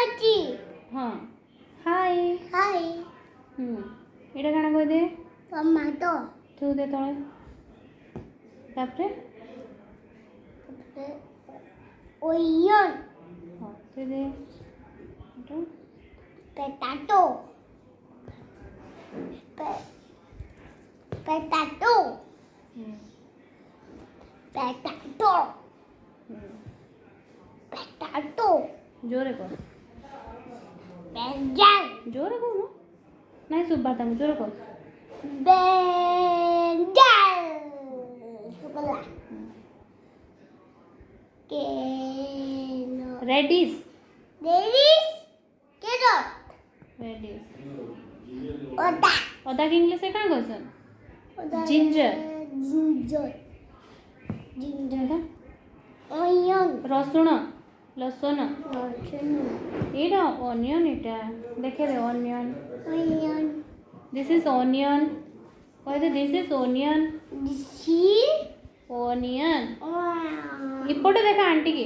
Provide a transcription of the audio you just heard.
ଅଛି हाँ हाय ହାଇ ଏଇଟା କାଣା କହିଦେ ଟମାଟୋ ତୁ ଦେ ତଳେ ତାପରେ ଓନିଅନ୍ ହଁ ତୁ ଦେ ଏଇଟା ପଟାଟୋ ପଟାଟୋ ପଟାଟୋ ପଟାଟୋ जोरे कह ବେଞ୍ଜାଲ जोरे कह नहीं सुबह तक जोरे कह ବେଞ୍ଜାଲ ଶୁଭିଲା radish Ladies, get up. Radish Oda. अदा के इंग्लिश से काण कहसन जिंजर Ginger. Ginger Onion. रसुण लसुन Roshan. एटा ऑनियन एटा देखे दे onion Onion. This is onion कह दे this is onion She. Onion Wow. इपटे देखा आंटी की